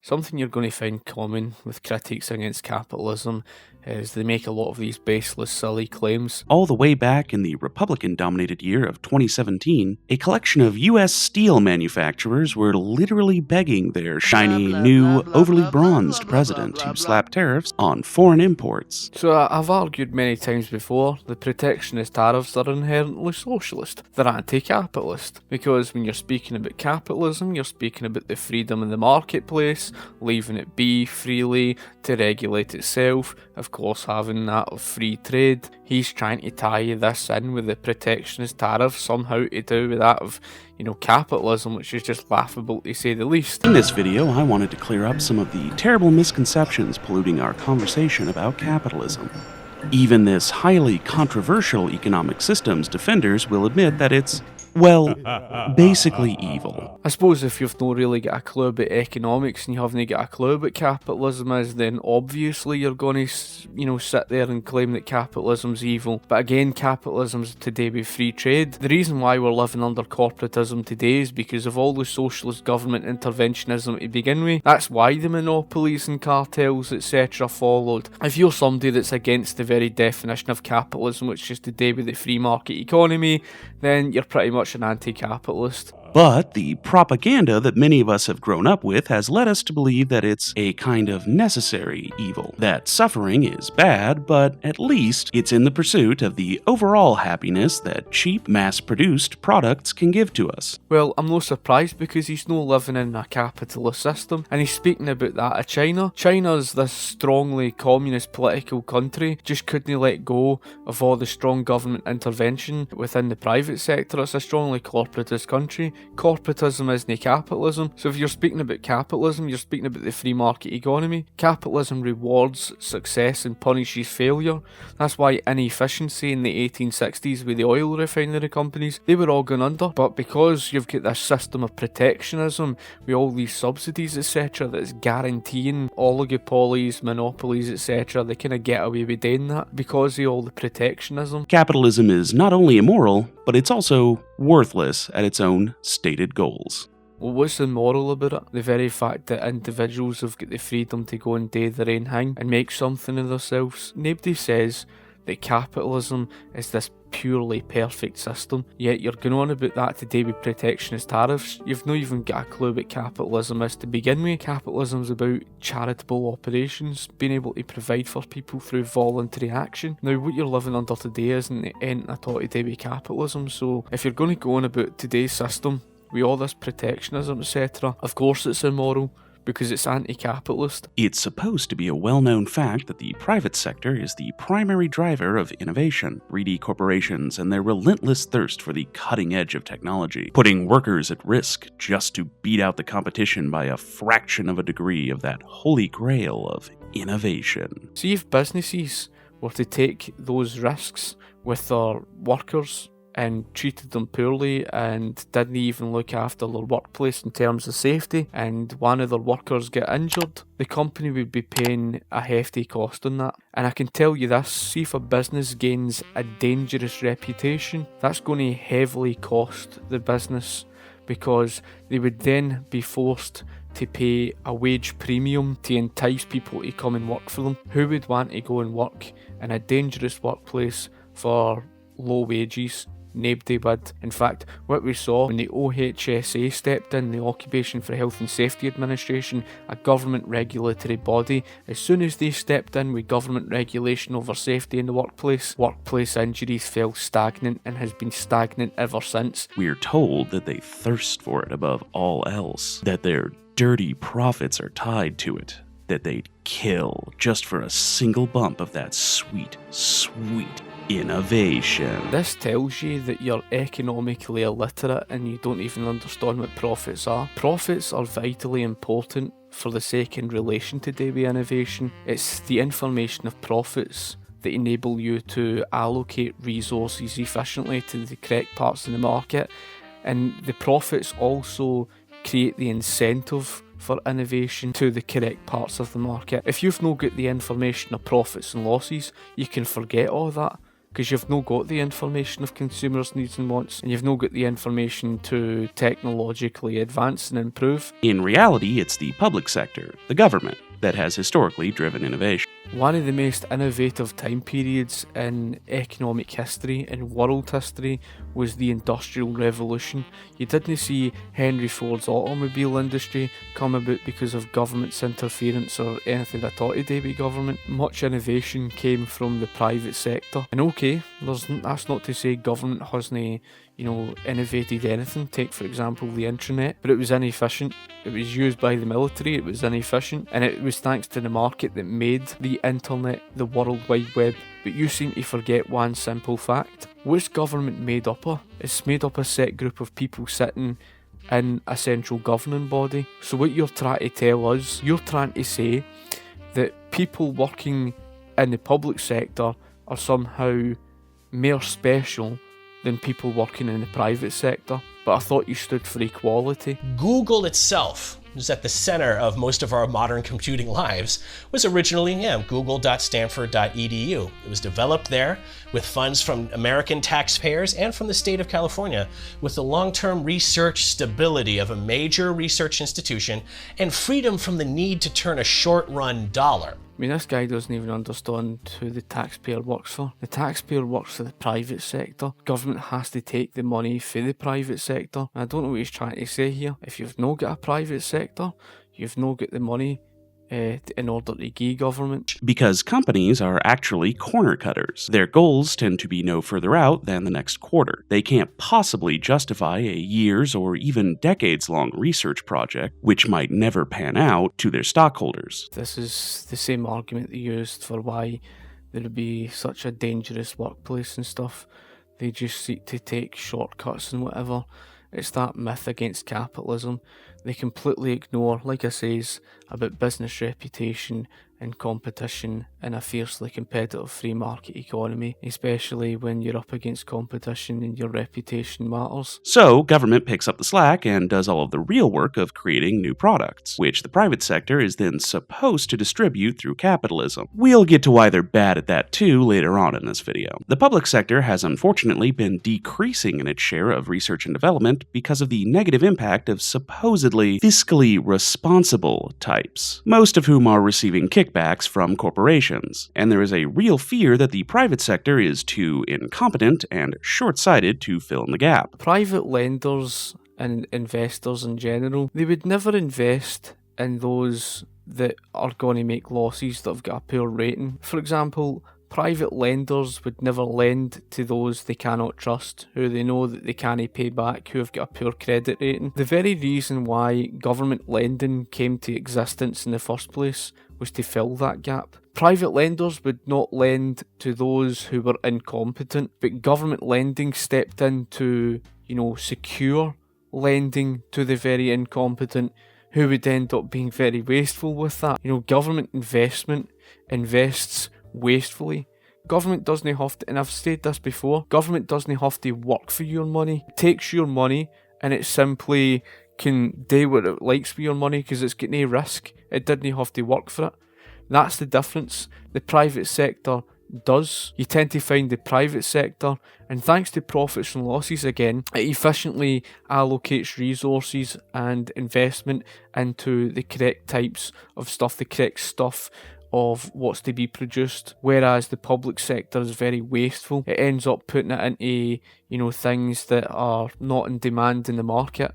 Something you're going to find common with critics against capitalism is they make a lot of these baseless, silly claims. All the way back in the Republican-dominated year of 2017, a collection of U.S. steel manufacturers were literally begging their shiny, new, overly bronzed president to slap tariffs on foreign imports. So I've argued many times before, the protectionist tariffs are inherently socialist. They're anti-capitalist, because when you're speaking about capitalism, you're speaking about the freedom in the marketplace, leaving it be freely to regulate itself, of course having that of free trade. He's trying to tie this in with the protectionist tariff somehow to do with that of, capitalism, which is just laughable to say the least. In this video, I wanted to clear up some of the terrible misconceptions polluting our conversation about capitalism. Even this highly controversial economic system's defenders will admit that it's, well, basically evil. I suppose if you've not really got a clue about economics and you haven't got a clue about capitalism is, then obviously you're going to, sit there and claim that capitalism's evil. But again, capitalism's today with free trade. The reason why we're living under corporatism today is because of all the socialist government interventionism to begin with. That's why the monopolies and cartels, etc. followed. If you're somebody that's against the very definition of capitalism, which is today with the free market economy, then you're pretty much an anti-capitalist. But the propaganda that many of us have grown up with has led us to believe that it's a kind of necessary evil. That suffering is bad, but at least it's in the pursuit of the overall happiness that cheap, mass-produced products can give to us. Well, I'm no surprised because he's no living in a capitalist system, and he's speaking about that of China. China's this strongly communist political country, just couldn't let go of all the strong government intervention within the private sector. It's a strongly corporatist country. Corporatism isn't capitalism. So if you're speaking about capitalism, you're speaking about the free market economy. Capitalism rewards success and punishes failure. That's why inefficiency in the 1860s with the oil refinery companies, they were all going under. But because you've got this system of protectionism with all these subsidies, etc., that's guaranteeing oligopolies, monopolies, etc., they kind of get away with doing that because of all the protectionism. Capitalism is not only immoral, but it's also worthless at its own stated goals. Well, what's immoral about it? The very fact that individuals have got the freedom to go and do their own thing and make something of themselves. Nobody says that capitalism is this purely perfect system, yet you're going on about that today with protectionist tariffs. You've not even got a clue what capitalism is to begin with. Capitalism's about charitable operations, being able to provide for people through voluntary action. Now, what you're living under today isn't anything at all to do with capitalism, so if you're going to go on about today's system with all this protectionism, etc., of course it's immoral, because it's anti-capitalist. It's supposed to be a well-known fact that the private sector is the primary driver of innovation. Greedy corporations and their relentless thirst for the cutting edge of technology, putting workers at risk just to beat out the competition by a fraction of a degree of that holy grail of innovation. See, if businesses were to take those risks with their workers and treated them poorly and didn't even look after their workplace in terms of safety, and one of their workers get injured, the company would be paying a hefty cost on that. And I can tell you this, see if a business gains a dangerous reputation, that's going to heavily cost the business, because they would then be forced to pay a wage premium to entice people to come and work for them. Who would want to go and work in a dangerous workplace for low wages? Nobody would. In fact, what we saw when the OHSA stepped in, the Occupation for Health and Safety Administration, a government regulatory body, as soon as they stepped in with government regulation over safety in the workplace injuries fell stagnant and has been stagnant ever since. We're told that they thirst for it above all else, that their dirty profits are tied to it, that they'd kill just for a single bump of that sweet, sweet innovation. This tells you that you're economically illiterate and you don't even understand what profits are. Profits are vitally important for the second relation today with innovation. It's the information of profits that enable you to allocate resources efficiently to the correct parts of the market, and the profits also create the incentive for innovation to the correct parts of the market. If you've not got the information of profits and losses, you can forget all that. because you've not got the information of consumers' needs and wants, and you've not got the information to technologically advance and improve. In reality, it's the public sector, the government, that has historically driven innovation. One of the most innovative time periods in economic history and world history was the Industrial Revolution. You didn't see Henry Ford's automobile industry come about because of government's interference or anything at all today by government. Much innovation came from the private sector. And okay, that's not to say government hasn't innovated anything. Take, for example, the internet, but it was inefficient. It was used by the military, it was inefficient, and it was thanks to the market that made the internet the World Wide Web. But you seem to forget one simple fact. What's government made up of? It's made up of a set group of people sitting in a central governing body. So what you're trying to tell us, you're trying to say that people working in the public sector are somehow more special than people working in the private sector. But I thought you stood for equality. Google itself, who's at the center of most of our modern computing lives, was originally google.stanford.edu. It was developed there with funds from American taxpayers and from the state of California, with the long-term research stability of a major research institution and freedom from the need to turn a short-run dollar. I mean, this guy doesn't even understand who the taxpayer works for. The taxpayer works for the private sector. Government has to take the money for the private sector. And I don't know what he's trying to say here. If you've not got a private sector, you've not got the money in order to give government. Because companies are actually corner cutters. Their goals tend to be no further out than the next quarter. They can't possibly justify a years or even decades-long research project, which might never pan out, to their stockholders. This is the same argument they used for why there would be such a dangerous workplace and stuff. They just seek to take shortcuts and whatever. It's that myth against capitalism. They completely ignore, like I says, about business reputation and competition in a fiercely competitive free market economy, especially when you're up against competition and your reputation matters. So, government picks up the slack and does all of the real work of creating new products, which the private sector is then supposed to distribute through capitalism. We'll get to why they're bad at that too later on in this video. The public sector has unfortunately been decreasing in its share of research and development because of the negative impact of supposedly fiscally responsible types, most of whom are receiving kickbacks from corporations, and there is a real fear that the private sector is too incompetent and short-sighted to fill in the gap. Private lenders and investors in general, they would never invest in those that are going to make losses that have got a poor rating. For example, private lenders would never lend to those they cannot trust, who they know that they can't pay back, who have got a poor credit rating. The very reason why government lending came to existence in the first place was to fill that gap. Private lenders would not lend to those who were incompetent, but government lending stepped in to, secure lending to the very incompetent, who would end up being very wasteful with that. Government investment invests wastefully. Government doesn't have to, and I've said this before, government doesn't have to work for your money. It takes your money and it simply can do what it likes with your money because it's got no risk. It didn't have to work for it. That's the difference. The private sector does. You tend to find the private sector, and thanks to profits and losses again, it efficiently allocates resources and investment into the correct types of stuff, the correct stuff of what's to be produced, whereas the public sector is very wasteful. It ends up putting it into, things that are not in demand in the market.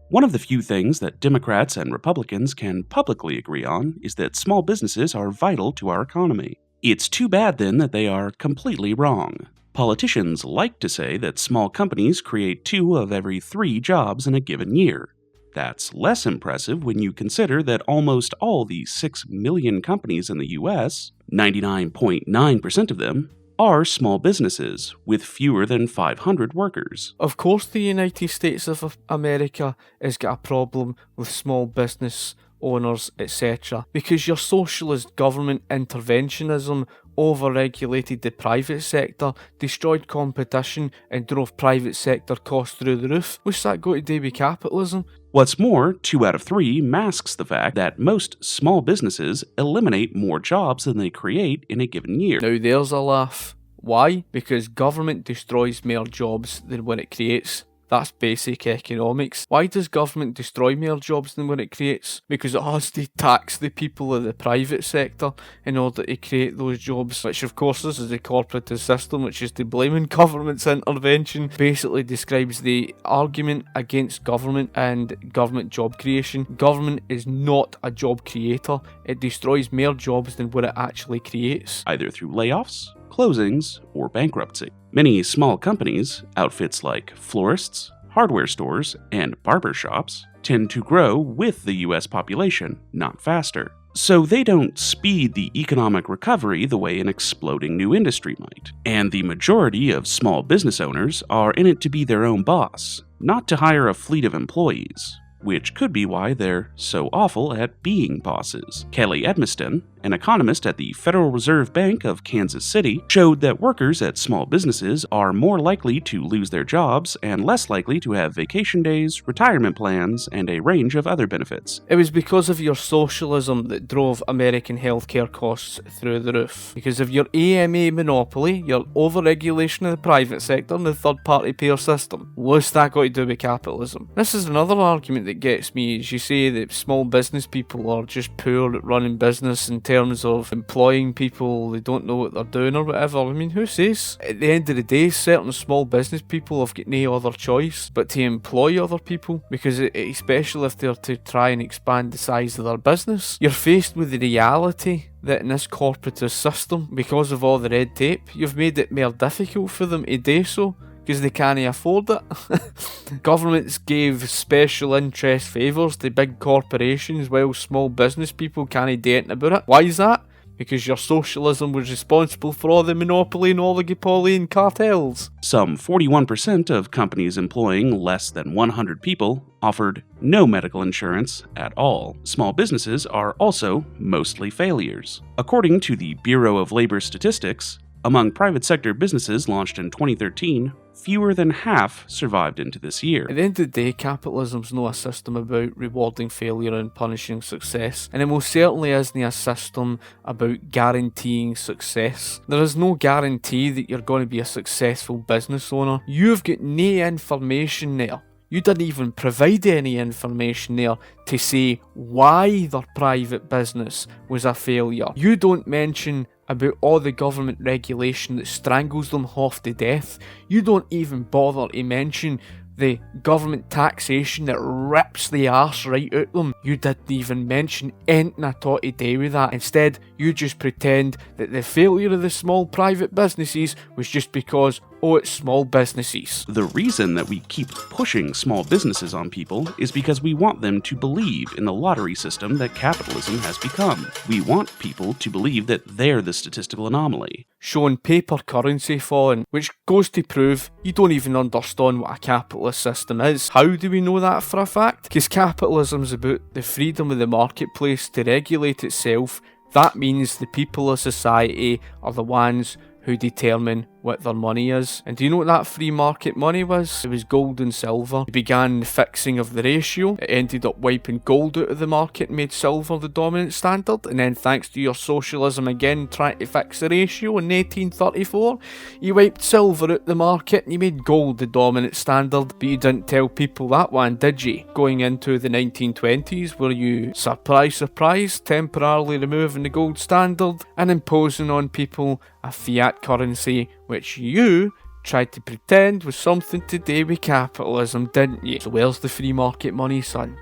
One of the few things that Democrats and Republicans can publicly agree on is that small businesses are vital to our economy. It's too bad then that they are completely wrong. Politicians like to say that small companies create 2 of every 3 jobs in a given year. That's less impressive when you consider that almost all the 6 million companies in the US, 99.9% of them, are small businesses with fewer than 500 workers. Of course the United States of America has got a problem with small business owners, etc. because your socialist government interventionism over-regulated the private sector, destroyed competition and drove private sector costs through the roof. What's that got to do with capitalism? What's more, 2 out of 3 masks the fact that most small businesses eliminate more jobs than they create in a given year. Now there's a laugh. Why? Because government destroys more jobs than what it creates. That's basic economics. Why does government destroy more jobs than what it creates? Because it has to tax the people of the private sector in order to create those jobs, which of course this is the corporatist system, which is to blaming government's intervention, basically describes the argument against government and government job creation. Government is not a job creator. It destroys more jobs than what it actually creates. Either through layoffs, closings, or bankruptcy. Many small companies, outfits like florists, hardware stores, and barber shops, tend to grow with the US population, not faster. So they don't speed the economic recovery the way an exploding new industry might. And the majority of small business owners are in it to be their own boss, not to hire a fleet of employees, which could be why they're so awful at being bosses. Kelly Edmiston, an economist at the Federal Reserve Bank of Kansas City, showed that workers at small businesses are more likely to lose their jobs and less likely to have vacation days, retirement plans, and a range of other benefits. It was because of your socialism that drove American healthcare costs through the roof. Because of your AMA monopoly, your overregulation of the private sector and the third-party payer system. What's that got to do with capitalism? This is another argument that gets me, is you say that small business people are just poor at running business in terms of employing people, they don't know what they're doing or whatever. I mean, who says? At the end of the day, certain small business people have got no other choice but to employ other people, because especially if they're to try and expand the size of their business, you're faced with the reality that in this corporatist system, because of all the red tape, you've made it more difficult for them to do so, because they can't afford it. Governments gave special interest favours to big corporations while small business people can't do anything about it. Why is that? Because your socialism was responsible for all the monopoly and oligopoly and cartels. Some 41% of companies employing less than 100 people offered no medical insurance at all. Small businesses are also mostly failures. According to the Bureau of Labor Statistics, among private sector businesses launched in 2013, fewer than half survived into this year. At the end of the day, capitalism's not a system about rewarding failure and punishing success, and it most certainly isn't a system about guaranteeing success. There is no guarantee that you're going to be a successful business owner. You've got no information there. You didn't even provide any information there to say why their private business was a failure. You don't mention about all the government regulation that strangles them half to death. You don't even bother to mention the government taxation that rips the arse right out them. You didn't even mention anything at all to do with that. Instead, you just pretend that the failure of the small private businesses was just because, oh, it's small businesses. The reason that we keep pushing small businesses on people is because we want them to believe in the lottery system that capitalism has become. We want people to believe that they're the statistical anomaly. Showing paper currency falling, which goes to prove you don't even understand what a capitalist system is. How do we know that for a fact? Because capitalism's about the freedom of the marketplace to regulate itself. That means the people of society are the ones who determine what their money is. And do you know what that free market money was? It was gold and silver. It began the fixing of the ratio. It ended up wiping gold out of the market and made silver the dominant standard. And then thanks to your socialism again trying to fix the ratio in 1834, you wiped silver out the market and you made gold the dominant standard. But you didn't tell people that one, did you? Going into the 1920s, were you, surprise, surprise, temporarily removing the gold standard and imposing on people a fiat currency, which you tried to pretend was something to do with capitalism, didn't you? So where's the free market money, son?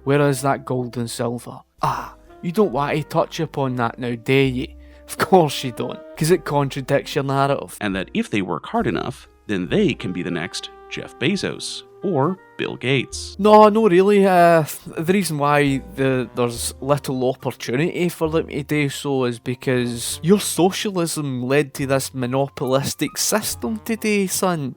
Where is that gold and silver? You don't want to touch upon that now, do you? Of course you don't, because it contradicts your narrative. And that if they work hard enough, then they can be the next Jeff Bezos or Bill Gates. No, really. The reason why there's little opportunity for them to do so is because your socialism led to this monopolistic system today, son.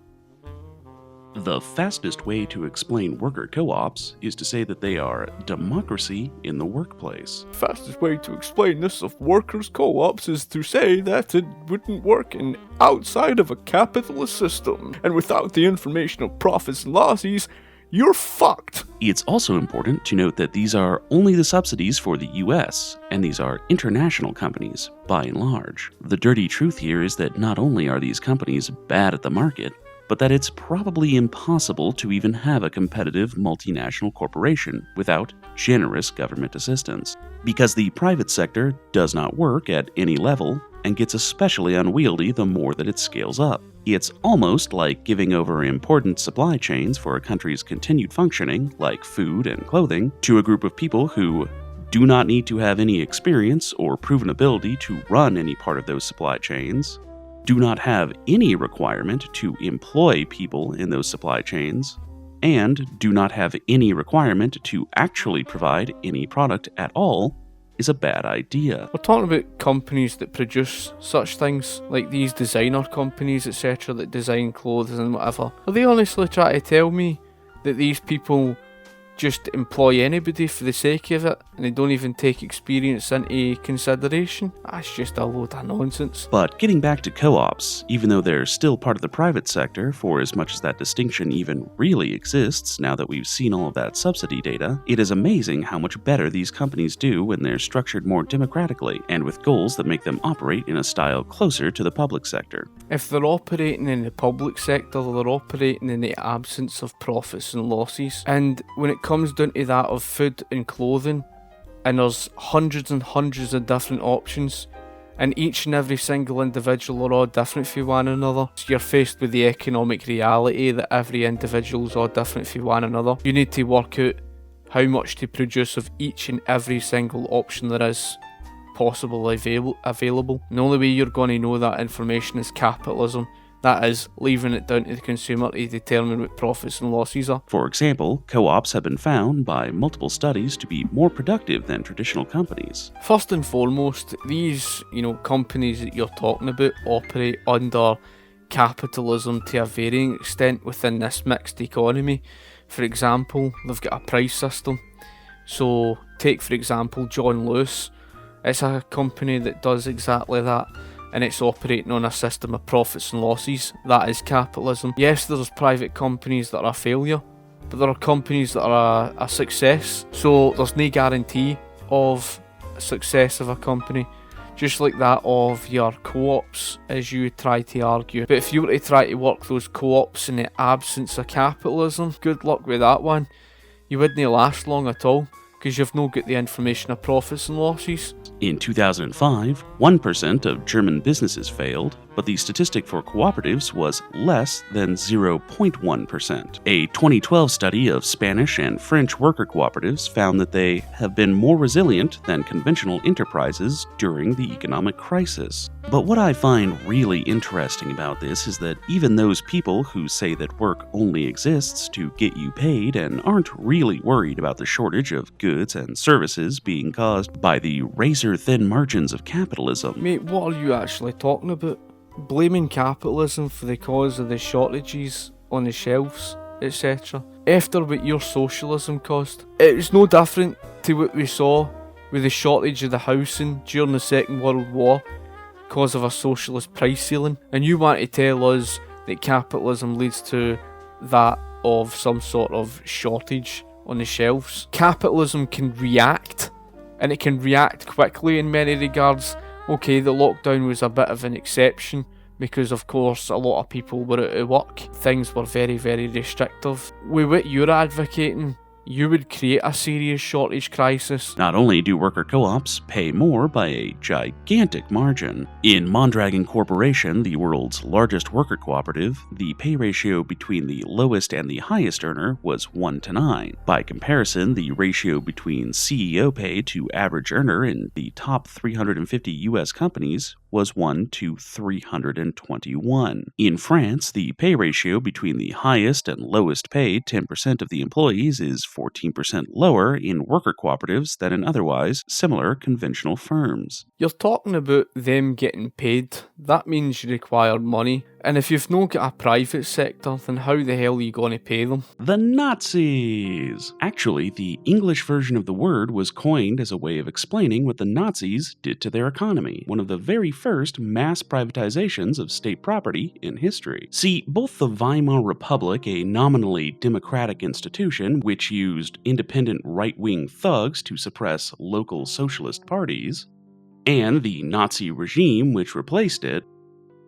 The fastest way to explain worker co-ops is to say that they are democracy in the workplace. The fastest way to explain this of workers' co-ops is to say that it wouldn't work outside of a capitalist system, and without the information of profits and losses, you're fucked. It's also important to note that these are only the subsidies for the US, and these are international companies, by and large. The dirty truth here is that not only are these companies bad at the market, but that it's probably impossible to even have a competitive multinational corporation without generous government assistance. Because the private sector does not work at any level and gets especially unwieldy the more that it scales up. It's almost like giving over important supply chains for a country's continued functioning, like food and clothing, to a group of people who do not need to have any experience or proven ability to run any part of those supply chains, do not have any requirement to employ people in those supply chains, and do not have any requirement to actually provide any product at all, is a bad idea. We're talking about companies that produce such things, like these designer companies, etc., that design clothes and whatever. Are they honestly trying to tell me that these people just employ anybody for the sake of it, and they don't even take experience into consideration? That's just a load of nonsense. But getting back to co-ops, even though they're still part of the private sector, for as much as that distinction even really exists now that we've seen all of that subsidy data, it is amazing how much better these companies do when they're structured more democratically, and with goals that make them operate in a style closer to the public sector. If they're operating in the public sector, they're operating in the absence of profits and losses. And when it comes down to that of food and clothing, and there's hundreds and hundreds of different options, and each and every single individual are all different from one another. So you're faced with the economic reality that every individual is all different from one another. You need to work out how much to produce of each and every single option there is possibly available. And the only way you're going to know that information is capitalism. That is, leaving it down to the consumer to determine what profits and losses are. For example, co-ops have been found by multiple studies to be more productive than traditional companies. First and foremost, these companies that you're talking about operate under capitalism to a varying extent within this mixed economy. For example, they've got a price system. So take for example John Lewis. It's a company that does exactly that, and it's operating on a system of profits and losses. That is capitalism. Yes, there's private companies that are a failure, but there are companies that are a success. So there's no guarantee of success of a company, just like that of your co-ops, as you try to argue. But if you were to try to work those co-ops in the absence of capitalism, good luck with that one. You wouldn't last long at all, because you've not got the information of profits and losses. In 2005, 1% of German businesses failed, but the statistic for cooperatives was less than 0.1%. A 2012 study of Spanish and French worker cooperatives found that they have been more resilient than conventional enterprises during the economic crisis. But what I find really interesting about this is that even those people who say that work only exists to get you paid and aren't really worried about the shortage of goods and services being caused by the razor-thin margins of capitalism. Mate, what are you actually talking about? Blaming capitalism for the cause of the shortages on the shelves, etc. After what your socialism caused. It was no different to what we saw with the shortage of the housing during the Second World War because of a socialist price ceiling. And you want to tell us that capitalism leads to that of some sort of shortage on the shelves. Capitalism can react, and it can react quickly in many regards. Okay, the lockdown was a bit of an exception because of course a lot of people were out of work. Things were very, very restrictive. With what you're advocating, you would create a serious shortage crisis. Not only do worker co-ops pay more by a gigantic margin, in Mondragon Corporation, the world's largest worker cooperative, the pay ratio between the lowest and the highest earner was 1:9. By comparison, the ratio between CEO pay to average earner in the top 350 US companies was 1:321. In France, the pay ratio between the highest and lowest paid 10% of the employees is 14% lower in worker cooperatives than in otherwise similar conventional firms. You're talking about them getting paid. That means you require money. And if you've not got a private sector, then how the hell are you going to pay them? The Nazis! Actually, the English version of the word was coined as a way of explaining what the Nazis did to their economy, one of the very first mass privatizations of state property in history. See, both the Weimar Republic, a nominally democratic institution which used independent right-wing thugs to suppress local socialist parties, and the Nazi regime which replaced it,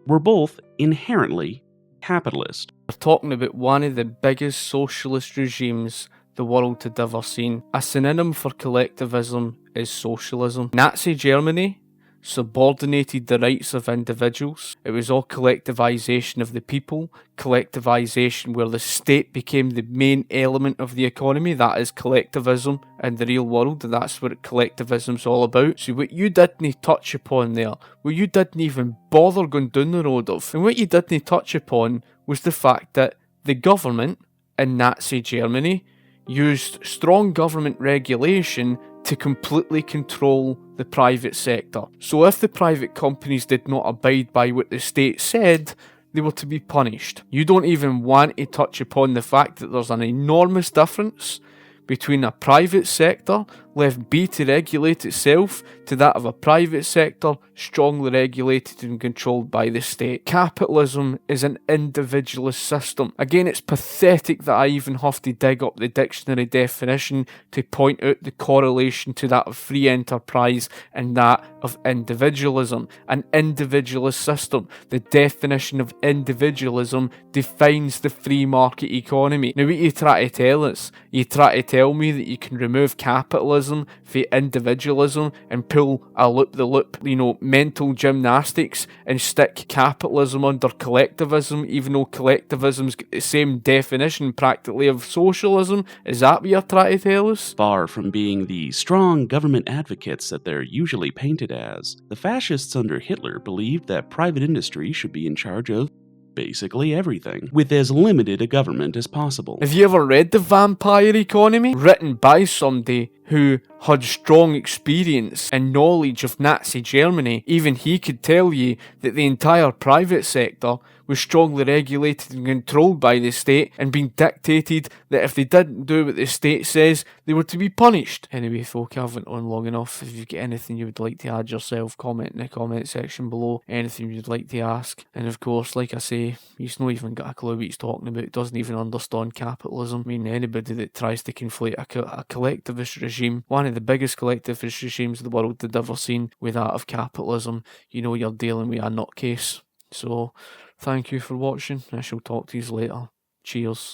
were both inherently capitalist. We're talking about one of the biggest socialist regimes the world had ever seen. A synonym for collectivism is socialism. Nazi Germany subordinated the rights of individuals. It was all collectivization of the people, collectivization where the state became the main element of the economy. That is collectivism in the real world, and that's what collectivism's all about. So what you didn't touch upon there, what you didn't even bother going down the road of, and what you didn't touch upon was the fact that the government in Nazi Germany used strong government regulation to completely control the private sector. So if the private companies did not abide by what the state said, they were to be punished. You don't even want to touch upon the fact that there's an enormous difference between a private sector left be to regulate itself to that of a private sector strongly regulated and controlled by the state. Capitalism is an individualist system. Again, it's pathetic that I even have to dig up the dictionary definition to point out the correlation to that of free enterprise and that of individualism. An individualist system. The definition of individualism defines the free market economy. Now what you try to tell us, you try to tell me that you can remove capitalism for individualism and pull a loop-the-loop, mental gymnastics and stick capitalism under collectivism, even though collectivism's got the same definition practically of socialism? Is that what you're trying to tell us? Far from being the strong government advocates that they're usually painted as, the fascists under Hitler believed that private industry should be in charge of basically everything, with as limited a government as possible. Have you ever read The Vampire Economy? Written by somebody who had strong experience and knowledge of Nazi Germany. Even he could tell you that the entire private sector was strongly regulated and controlled by the state and being dictated that if they didn't do what the state says, they were to be punished. Anyway, folk, I've went on long enough. If you've got anything you would like to add yourself, comment in the comment section below. Anything you'd like to ask. And of course, like I say, he's not even got a clue what he's talking about. Doesn't even understand capitalism. I mean, anybody that tries to conflate a collectivist regime, one of the biggest collectivist regimes the world had ever seen, with that of capitalism, you're dealing with a nutcase. So, thank you for watching. I shall talk to you later. Cheers.